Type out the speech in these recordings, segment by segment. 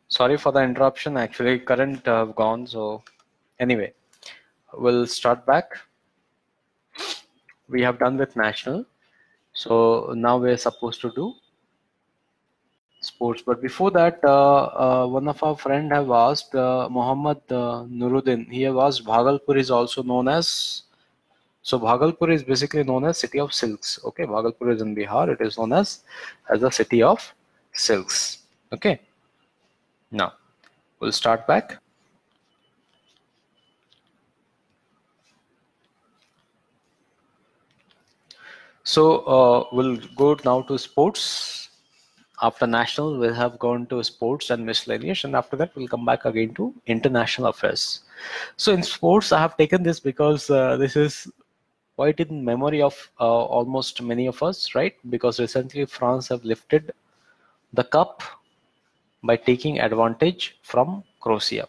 Sorry for the interruption. Actually, current gone. So anyway, we'll start back. We have done with national. So now we're supposed to do sports. But before that, one of our friend have asked, Muhammad Nuruddin, he have asked, Bhagalpur is also known as, so Bhagalpur is basically known as city of silks. Okay, Bhagalpur is in Bihar. It is known as the city of silks. Okay, now we'll start back. So we'll go now to sports. After national, we'll have gone to sports and miscellaneous, and after that, we'll come back again to international affairs. So in sports, I have taken this because this is quite in memory of almost many of us, right? Because recently France have lifted the cup by taking advantage from Croatia.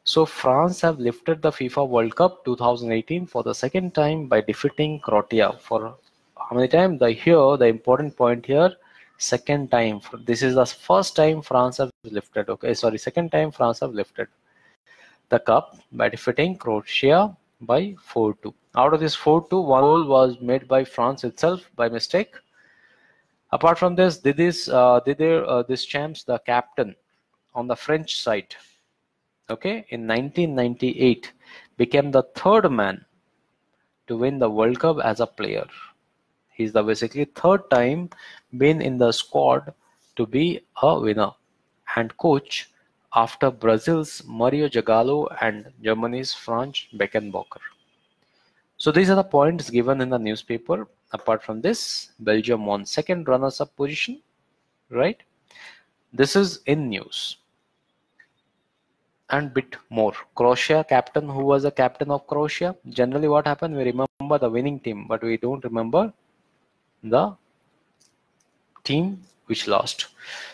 So France have lifted the FIFA World Cup 2018 for the second time by defeating Croatia. For how many times? The important point here, second time. This is the first time France have lifted. Okay, sorry, second time France have lifted the cup by defeating Croatia by 4-2. Out of this 4-2, one goal was made by France itself by mistake. Apart from this, this champs, the captain on the French side, okay, in 1998 became the third man to win the World Cup as a player. He's the basically third time been in the squad to be a winner and coach after Brazil's Mario Zagallo and Germany's Franz Beckenbauer. So these are the points given in the newspaper. Apart from this, Belgium won second runners-up position, right? This is in news. And bit more. Croatia captain, who was the captain of Croatia? Generally what happened, we remember the winning team, but we don't remember the team which lost.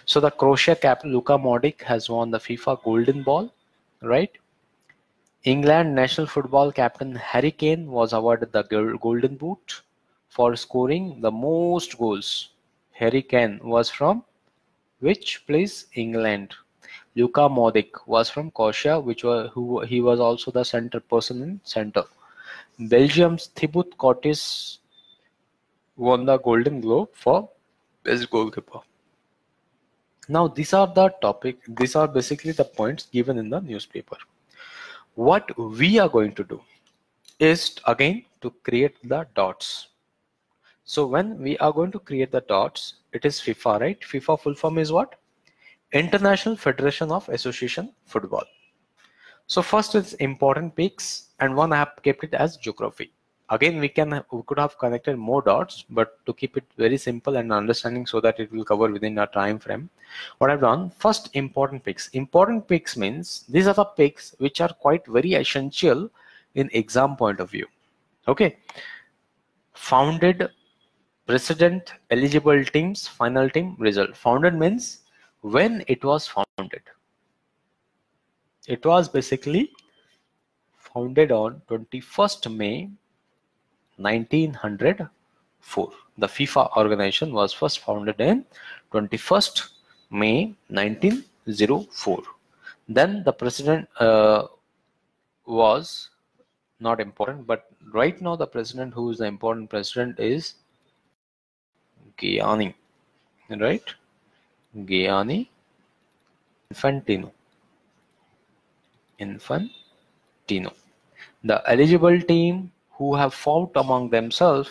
So the Croatia captain Luka Modric has won the FIFA Golden Ball, right? England national football captain Harry Kane was awarded the Golden Boot for scoring the most goals. Harry Kane was from which place? England. Luka Modric was from Croatia, he was also the center person in center. Belgium's Thibaut Courtois won the Golden Globe for best goalkeeper. Now these are basically the points given in the newspaper. What we are going to do is again to create the dots. So when we are going to create the dots, it is FIFA, right? FIFA full form is what? International Federation of Association Football. So first is important peaks, and one I have kept it as geography. Again, we could have connected more dots, but to keep it very simple and understanding so that it will cover within a time frame, what I've done, first important peaks. Important peaks means these are the peaks which are quite very essential in exam point of view. Okay. Founded, president, eligible teams, final team, result. Founded means when it was founded. It was basically founded on 21st May 1904. The FIFA organization was first founded in 21st May 1904. Then the president was not important, but right now the president who is the important president is Gianni, right? Gianni Infantino. The eligible team who have fought among themselves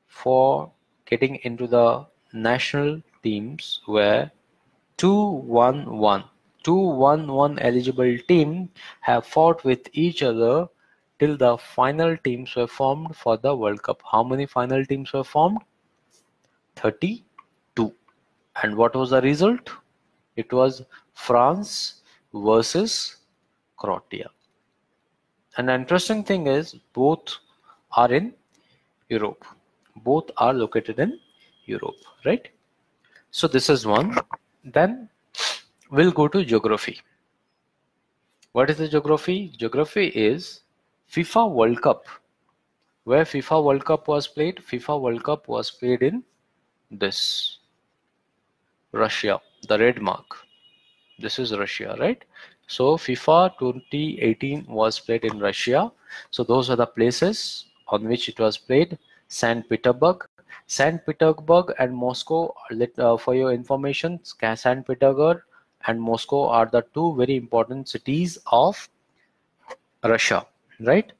for getting into the national teams were 2-1-1. 2-1-1 eligible team have fought with each other till the final teams were formed for the World Cup. How many final teams were formed? 32. And what was the result? It was France versus Croatia. And the interesting thing is both are in Europe. Both are located in Europe, right? So this is one. Then we'll go to geography. What is the geography? Geography is FIFA World Cup. Where FIFA World Cup was played? FIFA World Cup was played in this. Russia, the red mark. This is Russia, right? So FIFA 2018 was played in Russia. So those are the places on which it was played. St. Petersburg. St. Petersburg and Moscow, for your information, St. Petersburg and Moscow are the two very important cities of Russia, right?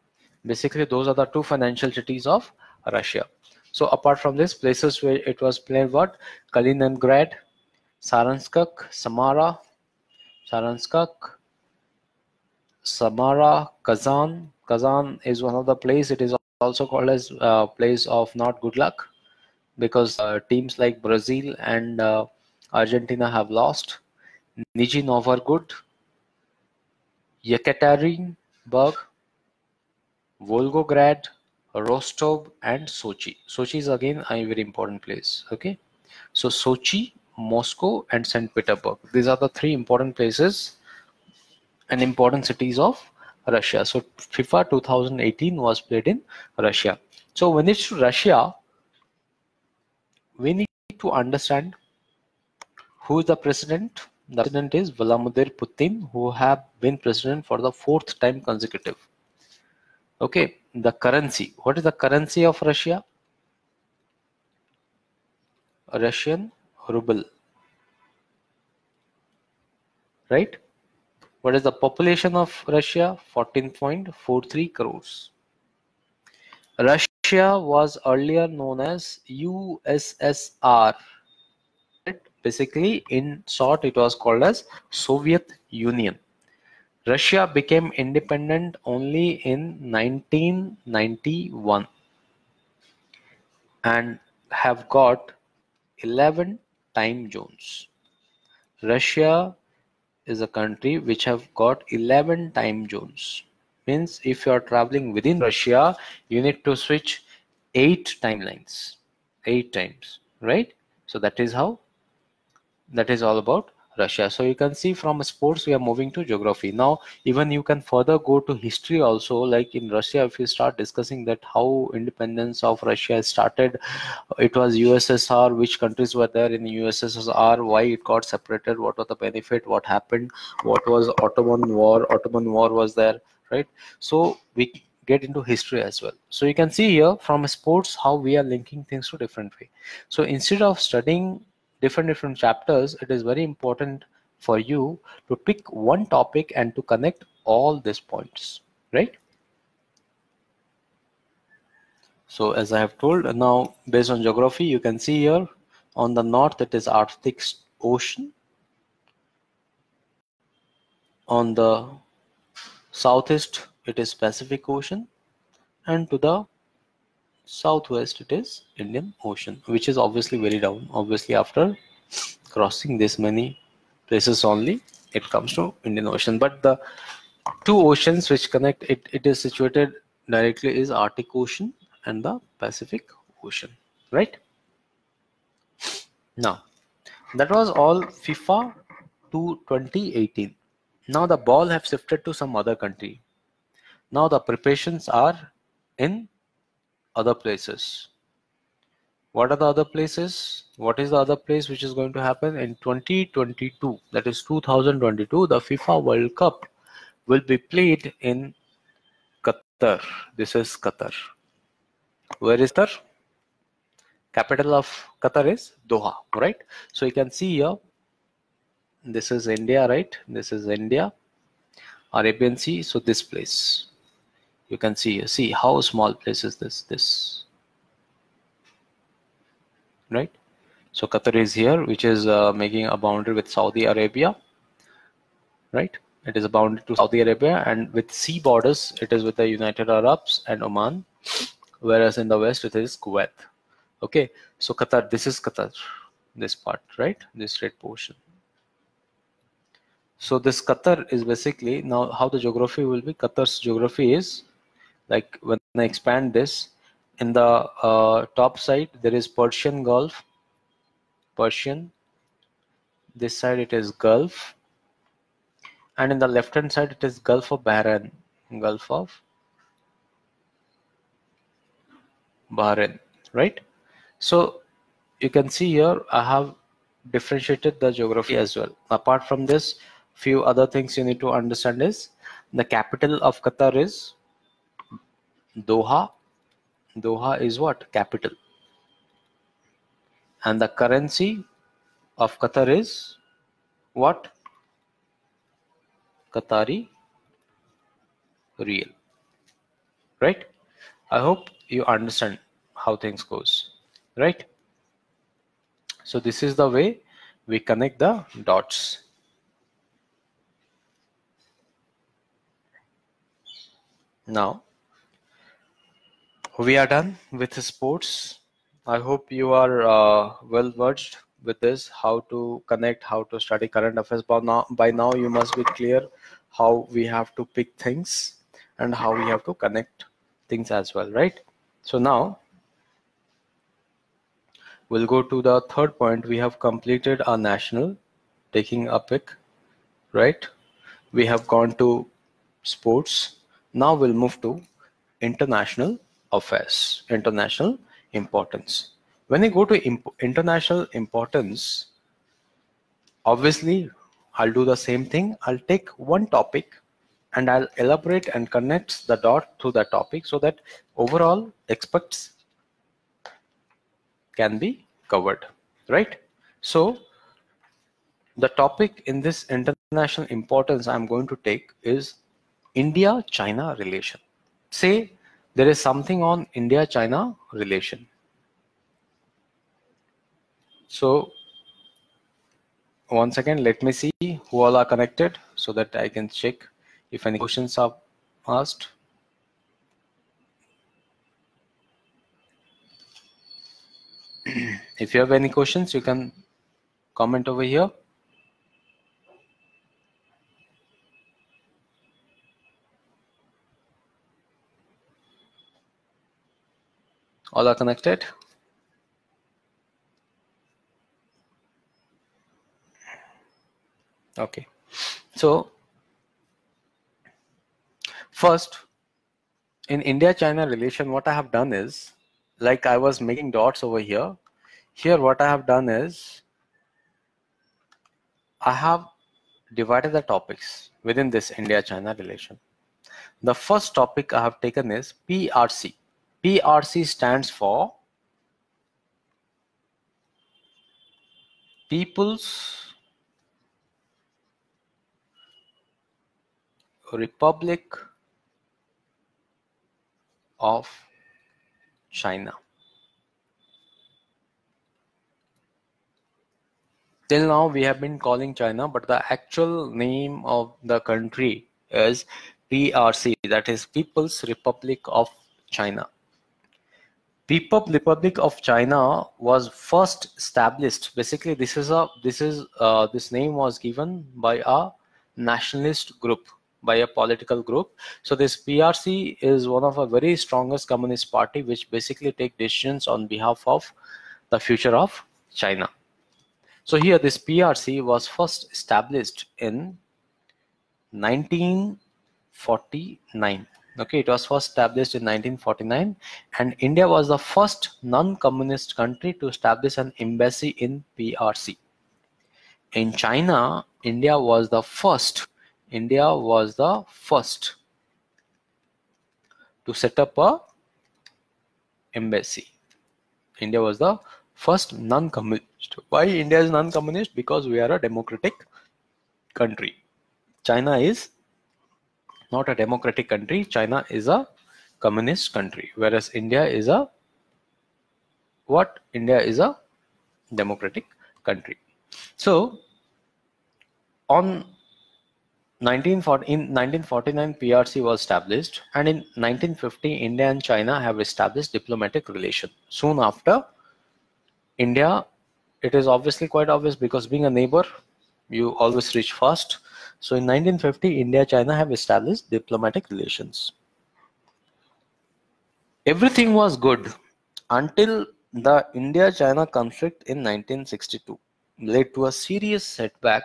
Basically, those are the two financial cities of Russia. So apart from this, places where it was played, what? Kaliningrad, Saransk, Samara, Kazan. Kazan is one of the place. It is also called as place of not good luck, because teams like Brazil and Argentina have lost. Nizhny Novgorod, Yekaterinburg, Volgograd, Rostov, and Sochi. Sochi is again a very important place. Okay, so Sochi, Moscow, and St. Petersburg. These are the three important places and important cities of Russia. So FIFA 2018 was played in Russia. So when it's Russia, we need to understand who is the president. The president is Vladimir Putin, who have been president for the 4th time consecutive. Okay, the currency. What is the currency of Russia? Russian ruble. Right? What is the population of Russia? 14.43 crores. Russia was earlier known as USSR. Basically, in short, it was called as Soviet Union. Russia became independent only in 1991 and have got 11 time zones. Russia is a country which have got 11 time zones. Means if you are traveling within Russia, you need to switch 8 timelines, 8 times, right? So that is how, that is all about Russia. So you can see from sports we are moving to geography. Now even you can further go to history also, like in Russia, if you start discussing that how independence of Russia started, it was USSR, which countries were there in USSR, why it got separated, what was the benefit, what happened, what was Ottoman War was there, right? So we get into history as well. So you can see here from sports how we are linking things to different way. So instead of studying different chapters, it is very important for you to pick one topic and to connect all these points, right? So as I have told, now based on geography, you can see here on the north it is Arctic Ocean, on the southeast it is Pacific Ocean, and to the southwest it is Indian Ocean, which is obviously very down. Obviously after crossing this many places only it comes to Indian Ocean, but the two oceans which connect it is situated directly is Arctic Ocean and the Pacific Ocean, right? Now that was all FIFA to 2018. Now the ball have shifted to some other country. Now the preparations are in other places. What are the other places? What is the other place which is going to happen in 2022? That is 2022. The FIFA World Cup will be played in Qatar. This is Qatar. Where is Qatar? Capital of Qatar is Doha, right? So you can see here, this is India, right? This is India, Arabian Sea. So this place, you can see how small place is this, right? So Qatar is here, which is making a boundary with Saudi Arabia, right? It is a boundary to Saudi Arabia, and with sea borders, it is with the United Arabs and Oman, whereas in the west it is Kuwait. Okay, so Qatar, this is Qatar, this part, right? This red portion. So this Qatar is basically, now how the geography will be, Qatar's geography is like, when I expand this, in the top side there is Persian Gulf, Persian, this side it is Gulf, and in the left hand side it is Gulf of Bahrain, Gulf of Bahrain, right? So you can see here I have differentiated the geography as well. Apart from this, few other things you need to understand is the capital of Qatar is Doha. Doha is what? Capital. And the currency of Qatar is what? Qatari real. Right? I hope you understand how things goes. Right? So this is the way we connect the dots. Now we are done with sports. I hope you are well versed with this, how to connect, how to study current affairs. By now you must be clear how we have to pick things and how we have to connect things as well, right? So now we'll go to the third point. We have completed our national, taking a pick, right? We have gone to sports. Now we'll move to international affairs, international importance. When you go to international importance, obviously I'll do the same thing. I'll take one topic and I'll elaborate and connect the dot to the topic so that overall aspects can be covered, right? So the topic in this international importance I'm going to take is India-China relation. Say there is something on India-China relation. So one second, let me see who all are connected so that I can check if any questions are asked. If you have any questions, you can comment over here. All are connected. Okay. So first, in India-China relation, what I have done is, like I was making dots over here. Here, what I have done is, I have divided the topics within this India-China relation. The first topic I have taken is PRC. PRC stands for People's Republic of China. Till now we have been calling China, but the actual name of the country is PRC, that is People's Republic of China. People's Republic of China was first established. Basically, this name was given by a nationalist group, by a political group. So this PRC is one of a very strongest communist party which basically take decisions on behalf of the future of China. So here this PRC was first established in 1949. Okay, it was first established in 1949, and India was the first non-communist country to establish an embassy in PRC. In China, India was the first to set up a embassy. India was the first non-communist. Why India is non-communist? Because we are a democratic country. China is not a democratic country. China is a communist country, whereas India is a what? India is a democratic country. So in 1949 PRC was established, and in 1950 India and China have established diplomatic relations. Soon after, India, it is obviously quite obvious because being a neighbor, you always reach first. So in 1950, India-China have established diplomatic relations. Everything was good until the India-China conflict in 1962 led to a serious setback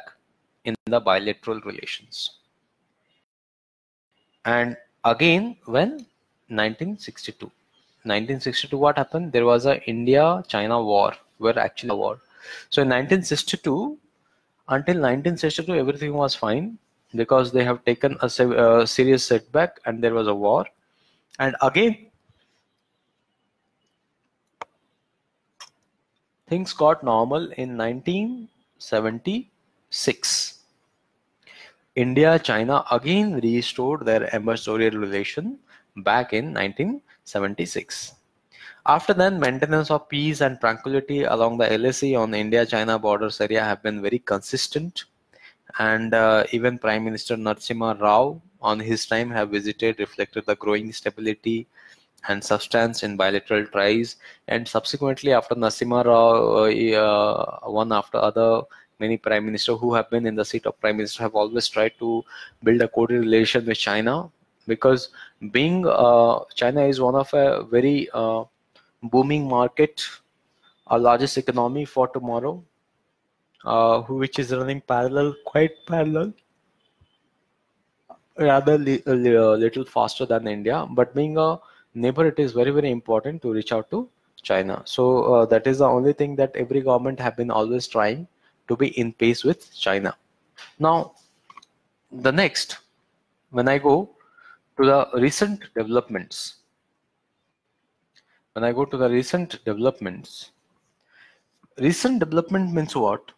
in the bilateral relations. And again, when 1962 what happened? There was a India-China war, actually a war. So in 1962, until 1962, everything was fine because they have taken a serious setback and there was a war. And again, things got normal in 1976. India, China again restored their ambassadorial relation back in 1976. After then, maintenance of peace and tranquility along the LAC on the India-China borders area have been very consistent, and even Prime Minister Narasimha Rao on his time have visited, reflected the growing stability and substance in bilateral ties. And subsequently, after Narasimha Rao, one after other, many prime ministers who have been in the seat of prime minister have always tried to build a cordial relation with China, because being China is one of a very booming market, our largest economy for tomorrow, which is running quite parallel, rather little faster than India. But being a neighbor, it is very, very important to reach out to China. So that is the only thing that every government have been always trying to be in pace with China. Now, the next, when I go to the recent developments, recent development means what?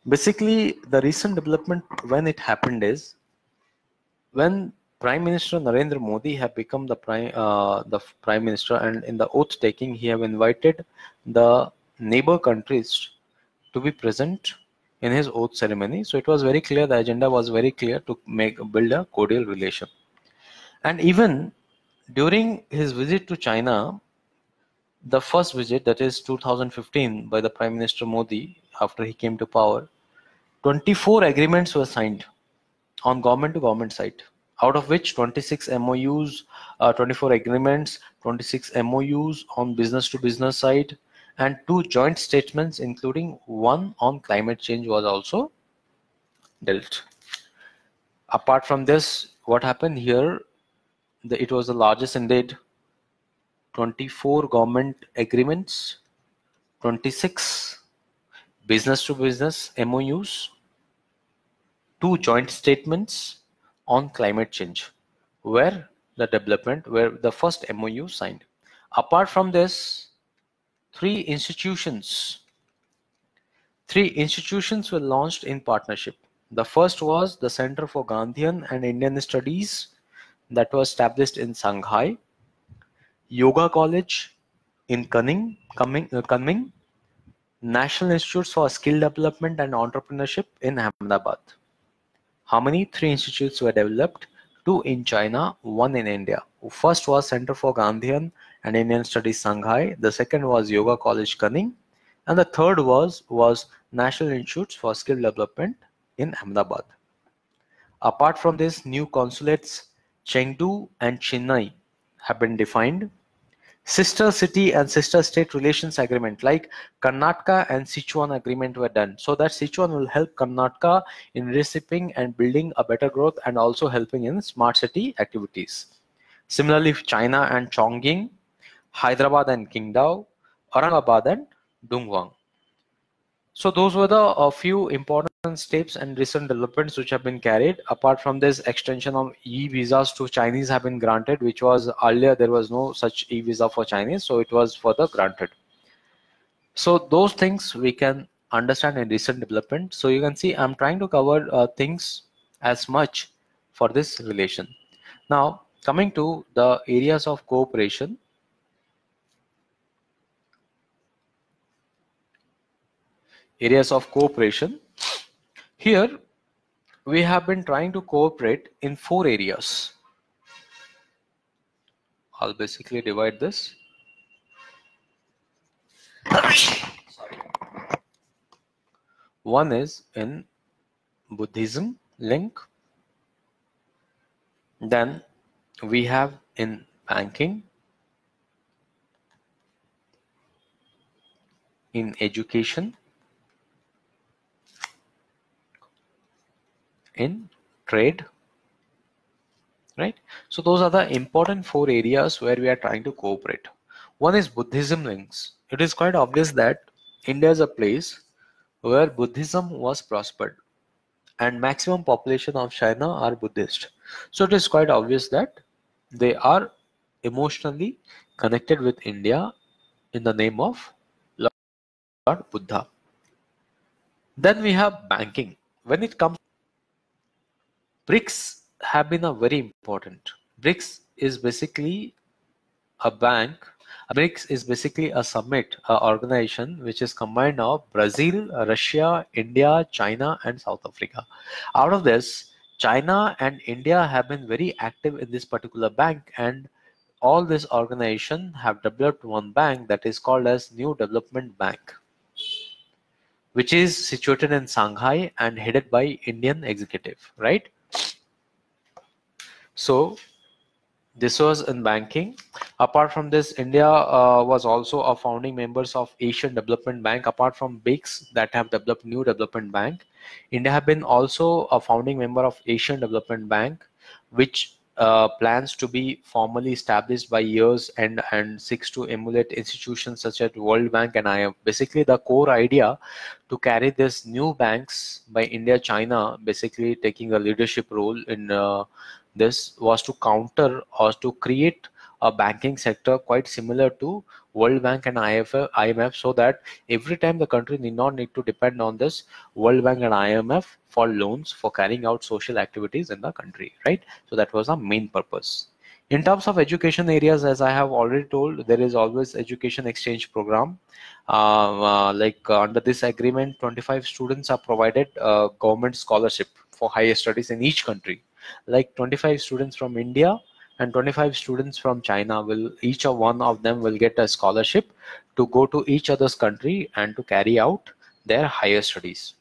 Basically, the recent development when it happened is when Prime Minister Narendra Modi have become the prime minister, and in the oath taking he have invited the neighbor countries to be present in his oath ceremony. So it was very clear, the agenda was very clear to build a cordial relation. And even during his visit to China, the first visit, that is 2015, by the Prime Minister Modi after he came to power, 24 agreements were signed on government to government side, out of which 26 MOUs, 24 agreements, 26 MOUs on business to business side, and 2 joint statements, including one on climate change, was also dealt. Apart from this, what happened here, it was the largest indeed. 24 government agreements, 26 business to business MOUs, 2 joint statements on climate change where the first MOU signed. Apart from this, three institutions were launched in partnership. The first was the Center for Gandhian and Indian Studies that was established in Shanghai, Yoga College in Kunming, National Institutes for Skill Development and Entrepreneurship in Ahmedabad. How many? 3 institutes were developed, 2 in China, 1 in India. First was Center for Gandhian and Indian Studies Shanghai, the second was Yoga College Kunming, and the third was National Institutes for Skill Development in Ahmedabad. Apart from this, new consulates Chengdu and Chennai have been defined. Sister city and sister state relations agreement like Karnataka and Sichuan agreement were done, so that Sichuan will help Karnataka in receiving and building a better growth and also helping in smart city activities. Similarly, China and Chongqing, Hyderabad and Qingdao, Aurangabad and Dongguan. So those were the few important steps and recent developments which have been carried. Apart from this, extension of e-visas to Chinese have been granted, which was earlier there was no such e-visa for Chinese, so it was further granted. So those things we can understand in recent development. So you can see I'm trying to cover things as much for this relation. Now coming to the areas of cooperation. Here we have been trying to cooperate in 4 areas. I'll basically divide this. One is in Buddhism link. Then we have in banking, in education, in trade, right? So those are the important 4 areas where we are trying to cooperate. One is Buddhism links. It is quite obvious that India is a place where Buddhism was prospered and maximum population of China are Buddhist. So it is quite obvious that they are emotionally connected with India in the name of Lord Buddha. Then we have banking. When it comes, BRICS have been a very important. BRICS is basically a bank. BRICS is basically a summit, a organization which is combined of Brazil, Russia, India, China, and South Africa. Out of this, China and India have been very active in this particular bank, and all this organization have developed one bank that is called as New Development Bank, which is situated in Shanghai and headed by Indian executive, right? So this was in banking. Apart from this, India was also a founding members of Asian Development Bank. Apart from BRICS that have developed New Development Bank, India have been also a founding member of Asian Development Bank, which plans to be formally established by years and seeks to emulate institutions such as World Bank and IMF. Basically, the core idea to carry this new banks by India, China, basically taking a leadership role in this was to counter or to create a banking sector quite similar to World Bank and IMF, so that every time the country need not need to depend on this World Bank and IMF for loans for carrying out social activities in the country, right? So that was our main purpose. In terms of education areas, as I have already told, there is always education exchange program. Under this agreement, 25 students are provided government scholarship for higher studies in each country. Like 25 students from India and 25 students from China will, each of one of them will get a scholarship to go to each other's country and to carry out their higher studies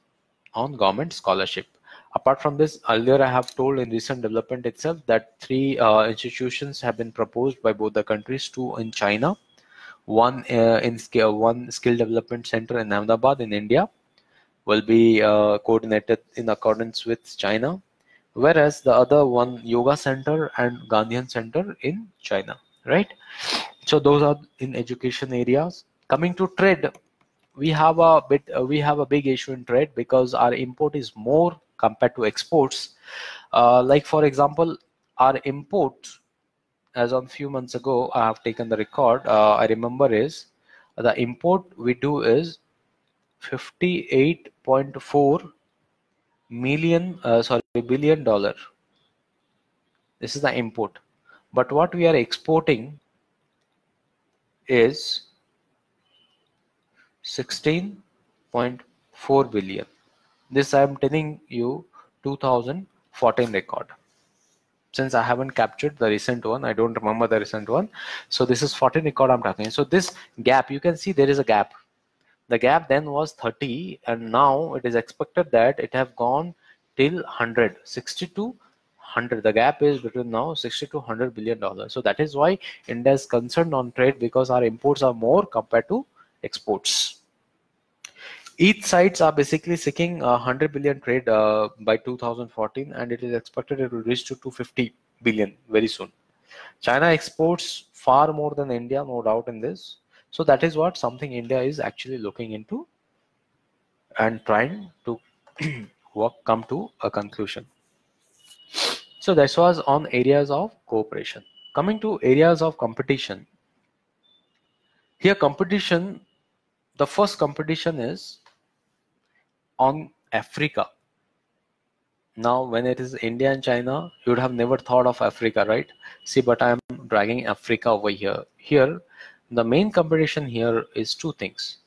on government scholarship. Apart from this, earlier I have told in recent development itself that three institutions have been proposed by both the countries, two in China, one skill development center in Ahmedabad in India will be coordinated in accordance with China, whereas the other one yoga center and Gandhian center in China, right? So those are in education areas. Coming to trade, we have a big issue in trade because our import is more compared to exports. Like for example, our import as on few months ago, I have taken the record, I remember is the import we do is 58.4 billion dollar. This is the import, but what we are exporting is 16.4 billion. This I am telling you 2014 record. Since I haven't captured the recent one, I don't remember the recent one. So this is 14 record I'm talking. So this gap, you can see there is a gap. The gap then was 30 and now it is expected that it have gone till 100, 60 to 100. The gap is between now 60 to 100 billion dollars. So that is why India is concerned on trade, because our imports are more compared to exports. Each sides are basically seeking 100 billion trade by 2014, and it is expected it will reach to 250 billion very soon. China exports far more than India, no doubt in this. So that is what something India is actually looking into and trying to come to a conclusion. So this was on areas of cooperation. Coming to areas of competition. Here competition, the first competition is on Africa. Now when it is India and China, you would have never thought of Africa, right? See, but I am dragging Africa over here. Here the main competition here is two things.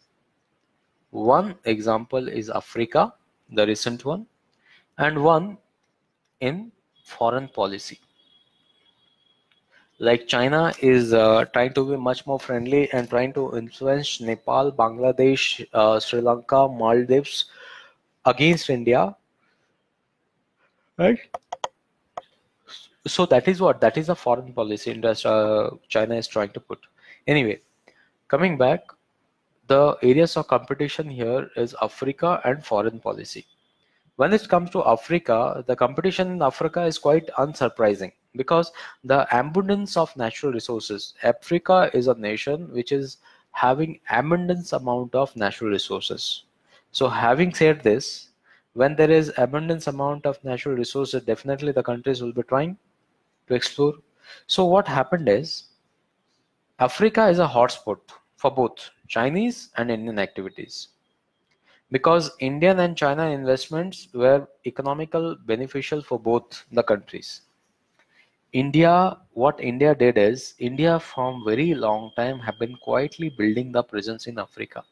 One example is Africa, the recent one, and one in foreign policy. Like China is trying to be much more friendly and trying to influence Nepal, Bangladesh, Sri Lanka, Maldives against India, right? So that is a foreign policy China is trying to put. Anyway, coming back, the areas of competition here is Africa and foreign policy. When it comes to Africa, the competition in Africa is quite unsurprising because the abundance of natural resources. Africa is a nation which is having abundance amount of natural resources. So having said this, when there is abundance amount of natural resources, definitely the countries will be trying to explore. So what happened is, Africa is a hotspot for both Chinese and Indian activities, because Indian and China investments were economical beneficial for both the countries. What India did is, India from very long time have been quietly building the presence in Africa.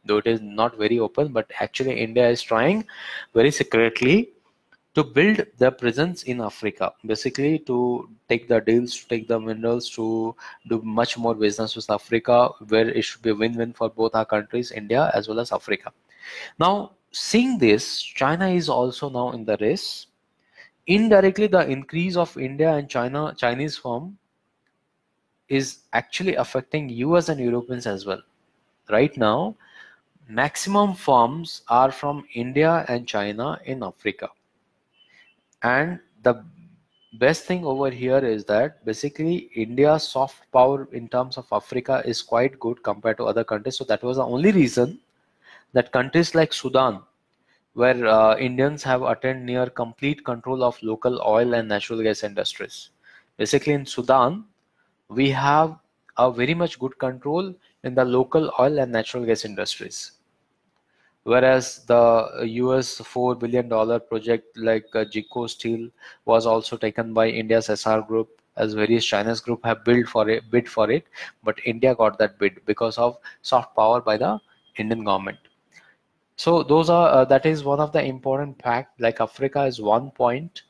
Though it is not very open, but actually India is trying very secretly to build the presence in Africa, basically to take the deals, to take the minerals, to do much more business with Africa, where it should be a win-win for both our countries, India as well as Africa. Now, seeing this, China is also now in the race. Indirectly, the increase of India and Chinese firm is actually affecting US and Europeans as well. Right now, maximum firms are from India and China in Africa. And the best thing over here is that basically India's soft power in terms of Africa is quite good compared to other countries. So that was the only reason that countries like Sudan, where Indians have attained near complete control of local oil and natural gas industries. Basically in Sudan, we have a very much good control in the local oil and natural gas industries. Whereas the US $4 billion project like Jico Steel was also taken by India's SR group, as various China's group have bid for it, but India got that bid because of soft power by the Indian government. So those are that is one of the important fact. Like Africa is one point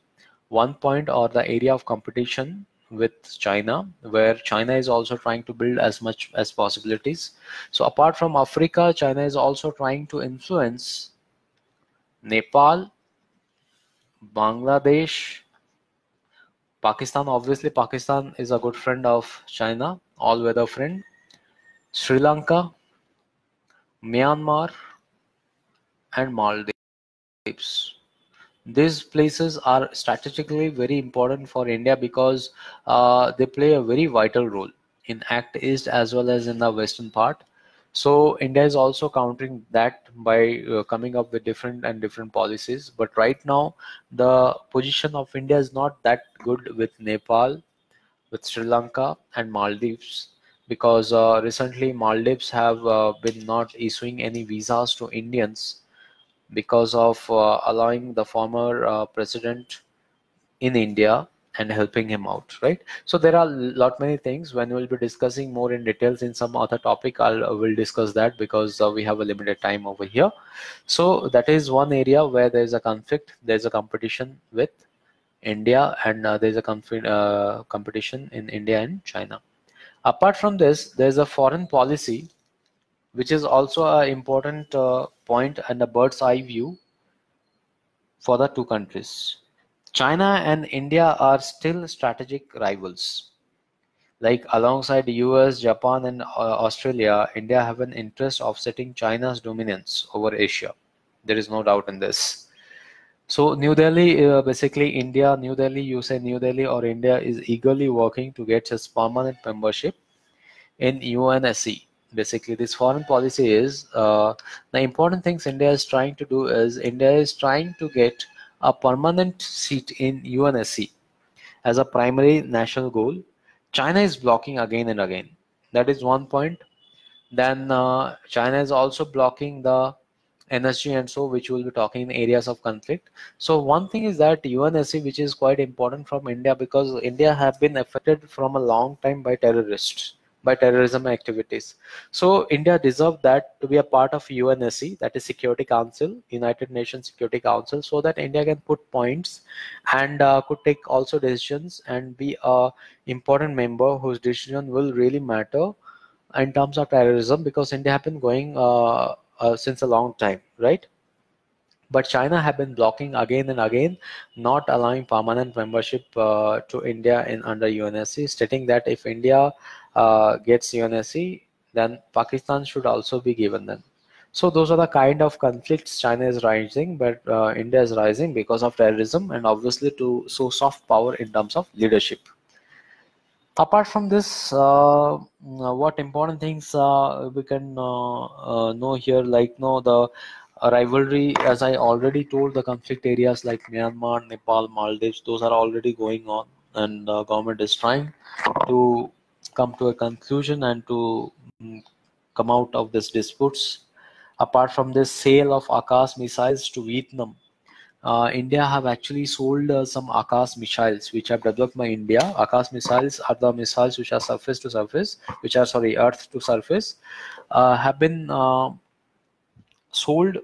or the area of competition with China, where China is also trying to build as much as possibilities. So apart from Africa, China is also trying to influence Nepal, Bangladesh, Pakistan. Obviously, Pakistan is a good friend of China, all-weather friend. Sri Lanka, Myanmar, and Maldives. These places are strategically very important for India because they play a very vital role in Act East as well as in the western part. So India is also countering that by coming up with different policies. But right now, the position of India is not that good with Nepal, with Sri Lanka, and Maldives, because recently Maldives have been not issuing any visas to Indians because of allowing the former president in India and helping him out, right? So there are lot many things. When we'll be discussing more in details in some other topic, we'll discuss that, because we have a limited time over here. So that is one area where there is a conflict, there is a competition with India, and there is a competition in India and China. Apart from this, there is a foreign policy, which is also an important point and a bird's eye view for the two countries. China and India are still strategic rivals. Like alongside US, Japan, and Australia, India have an interest offsetting China's dominance over Asia. There is no doubt in this. So New Delhi, basically India, New Delhi, you say New Delhi or India is eagerly working to get its permanent membership in UNSC. Basically, this foreign policy is the important things India is trying to do is India is trying to get a permanent seat in UNSC as a primary national goal. China is blocking again and again. That is one point. Then China is also blocking the energy and so, which we'll be talking in areas of conflict. So one thing is that UNSC, which is quite important from India, because India have been affected from a long time by terrorists, by terrorism activities. So India deserved that to be a part of UNSC, that is Security Council, United Nations Security Council, so that India can put points and could take also decisions and be a important member whose decision will really matter in terms of terrorism, because India have been going since a long time, right? But China have been blocking again and again, not allowing permanent membership to India in under UNSC, stating that if India gets UNSC, then Pakistan should also be given them. So those are the kind of conflicts China is rising, but India is rising because of terrorism and obviously to show soft power in terms of leadership. Apart from this, what important things we can know here, like the rivalry, as I already told, the conflict areas like Myanmar, Nepal, Maldives, those are already going on, and the government is trying to come to a conclusion and to come out of these disputes. Apart from this, sale of Akash missiles to Vietnam. India have actually sold some Akash missiles which have developed by India. Akash missiles are the missiles which are surface to surface, which are, sorry, earth to surface, have been sold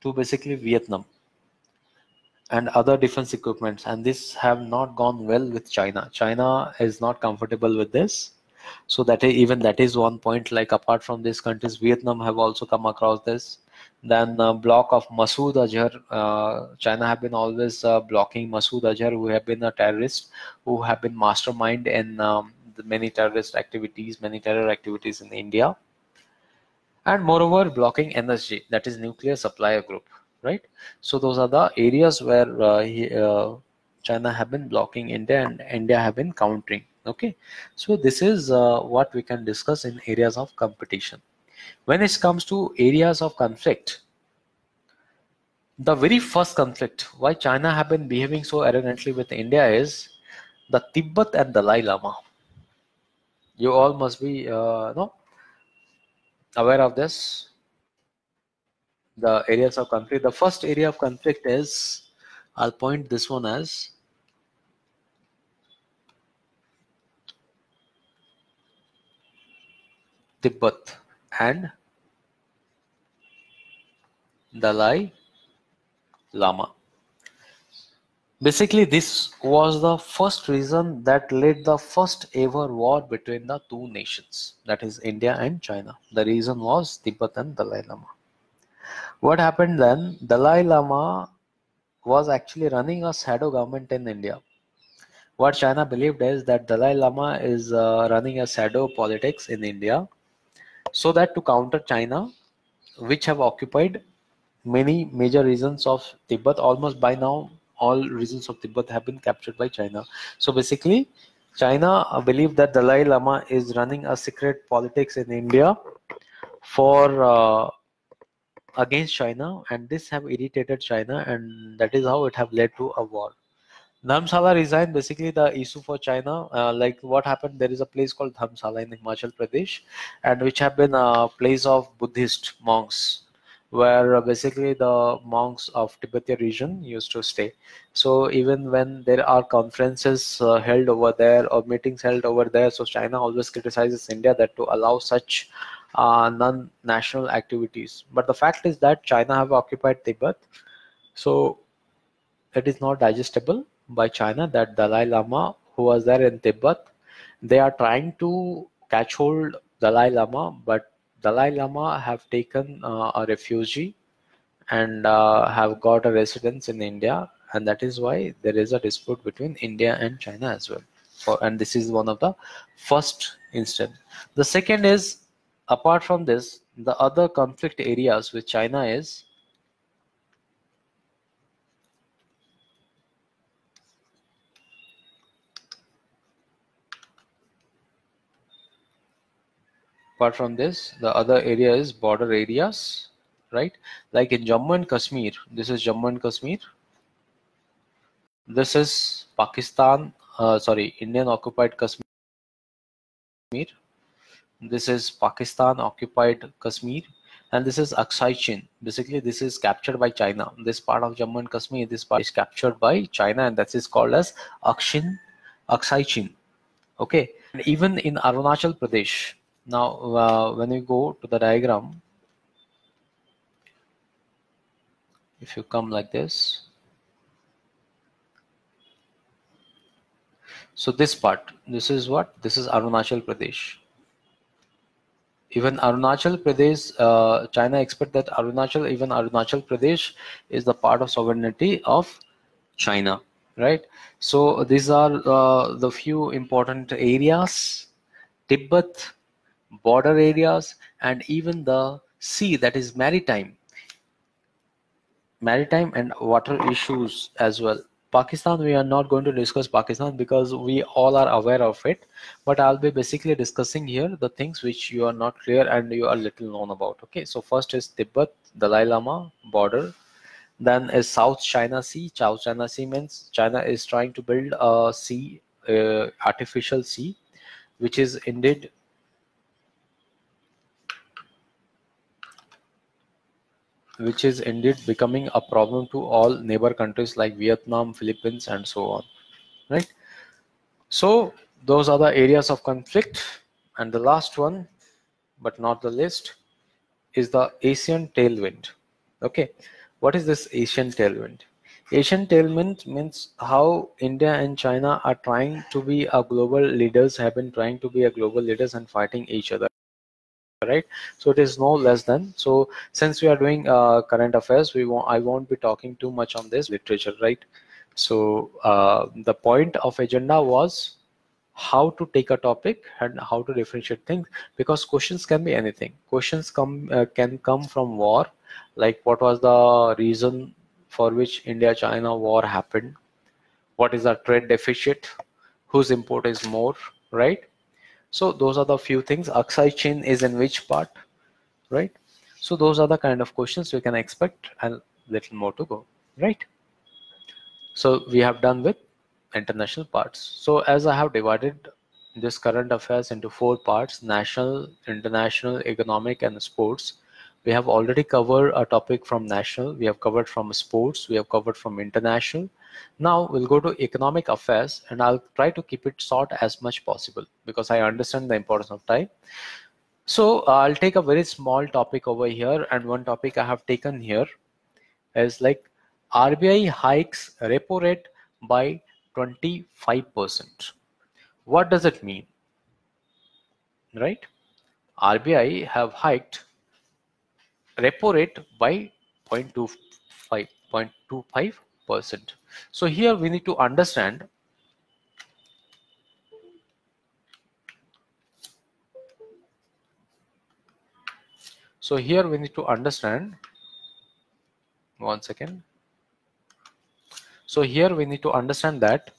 to basically Vietnam and other defense equipments, and this have not gone well with China. China is not comfortable with this. So that is, even that is one point. Like apart from these countries, Vietnam have also come across this. Then block of Masood Azhar. China have been always blocking Masood Azhar, who have been a terrorist, who have been mastermind in the many terrorist activities, many terror activities in India. And moreover, blocking NSG, that is nuclear supplier group, right? So those are the areas where China have been blocking India and India have been countering. Okay, so this is what we can discuss in areas of competition. When it comes to areas of conflict, the very first conflict why China have been behaving so arrogantly with India is the Tibet and Dalai Lama. You all must be no, aware of this. The areas of conflict. The first area of conflict is, I'll point this one as Tibet and Dalai Lama. Basically, this was the first reason that led the first ever war between the two nations, that is India and China. The reason was Tibet and Dalai Lama. What happened then? Dalai Lama was actually running a shadow government in India. What China believed is that Dalai Lama is running a shadow politics in India, so that to counter China, which have occupied many major regions of Tibet. Almost by now, all regions of Tibet have been captured by China. So basically, China believed that Dalai Lama is running a secret politics in India for against China, and this have irritated China, and that is how it have led to a war. Dharamsala resigned. Basically, the issue for China, like what happened, there is a place called Dharamsala in Himachal Pradesh, and which have been a place of Buddhist monks, where basically the monks of Tibetan region used to stay. So even when there are conferences held over there or meetings held over there, so China always criticizes India that to allow such non-national activities. But the fact is that China have occupied Tibet, so it is not digestible by China that Dalai Lama, who was there in Tibet, they are trying to catch hold Dalai Lama, but Dalai Lama have taken a refugee and have got a residence in India, and that is why there is a dispute between India and China as well. And this is one of the first instance. The second is, apart from this, the other conflict areas with China is apart from this, the other area is border areas, right? Like in Jammu and Kashmir, this is Jammu and Kashmir. This is Pakistan, sorry, Indian occupied Kashmir. This is Pakistan occupied Kashmir, and this is Aksai Chin. Basically, this is captured by China. This part of Jammu and Kashmir, this part is captured by China, and that is called as Aksai Chin. Okay, and even in Arunachal Pradesh. Now, when you go to the diagram, if you come like this, so this part, this is what? This is Arunachal Pradesh. Even Arunachal Pradesh, China expect that even Arunachal Pradesh is the part of sovereignty of China, right? So these are the few important areas: Tibet, border areas, and even the sea, that is maritime and water issues as well. Pakistan, we are not going to discuss Pakistan because we all are aware of it, but I'll be basically discussing here the things which you are not clear and you are little known about. Okay, so first is Tibet, Dalai Lama border. Then is South China Sea. South China Sea means China is trying to build a sea, artificial sea, which is indeed becoming a problem to all neighbor countries like Vietnam, Philippines, and so on. Right. So those are the areas of conflict. And the last one, but not the least, is the Asian tailwind. Okay, what is this Asian tailwind? Asian tailwind means how India and China are trying to be a global leaders, have been trying to be a global leaders and fighting each other. Right, so it is no less than. So since we are doing current affairs, I won't be talking too much on this literature, right? So the point of agenda was how to take a topic and how to differentiate things, because questions can be anything. Questions can come from war, like what was the reason for which India-China war happened, what is the trade deficit, whose import is more, right? So those are the few things. Aksai Chin is in which part, right? So those are the kind of questions we can expect, and little more to go, right? So we have done with international parts. So as I have divided this current affairs into 4 parts: national, international, economic, and sports. We have already covered a topic from national, we have covered from sports, we have covered from international. Now we'll go to economic affairs, and I'll try to keep it short as much possible because I understand the importance of time. So I'll take a very small topic over here, and one topic I have taken here is like RBI hikes repo rate by 25%. What does it mean? Right? RBI have hiked repo rate by 0.25%. So here we need to understand one second. So here we need to understand that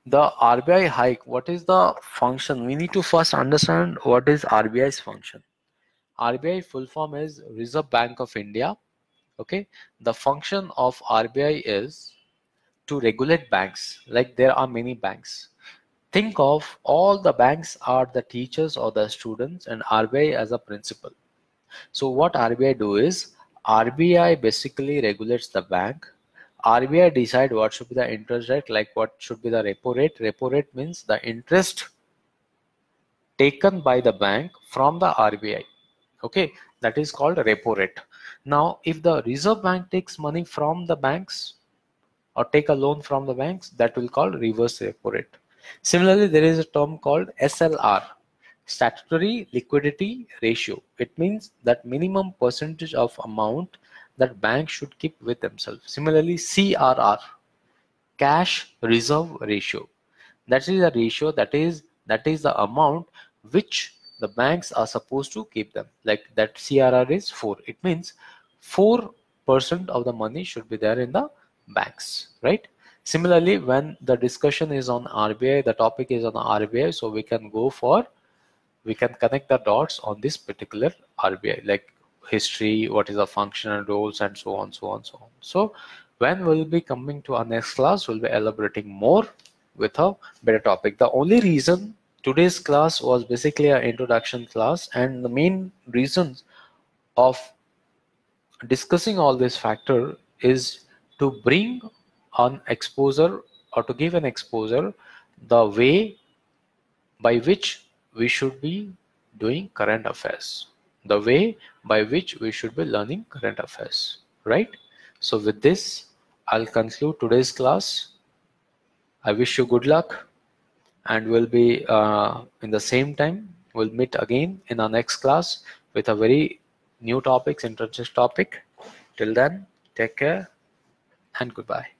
the RBI hike, what is the function? We need to first understand what is RBI's function. RBI full form is Reserve Bank of India. Okay, the function of RBI is to regulate banks. Like there are many banks. Think of all the banks are the teachers or the students, and RBI as a principal. So what RBI do is, RBI basically regulates the bank. RBI decide what should be the interest rate, like what should be the repo rate. Repo rate means the interest taken by the bank from the RBI. Okay, that is called repo rate. Now, if the Reserve Bank takes money from the banks or take a loan from the banks, that will call reverse repo rate. Similarly, there is a term called SLR, statutory liquidity ratio. It means that minimum percentage of amount that banks should keep with themselves. Similarly, CRR, cash reserve ratio. That is the ratio, that is the amount which the banks are supposed to keep them. Like that CRR is 4. It means 4% of the money should be there in the banks, right? Similarly, when the discussion is on RBI, the topic is on RBI, so we can connect the dots on this particular RBI, like history, what is the function and roles, and so on. So when we'll be coming to our next class, we'll be elaborating more with a better topic. The only reason today's class was basically an introduction class, and the main reasons of discussing all this factor is to bring an exposure, or to give an exposure the way by which we should be doing current affairs, the way by which we should be learning current affairs, right? So with this, I'll conclude today's class. I wish you good luck, and we'll be in the same time, we'll meet again in our next class with a very new topics, interesting topic. Till then, take care and goodbye.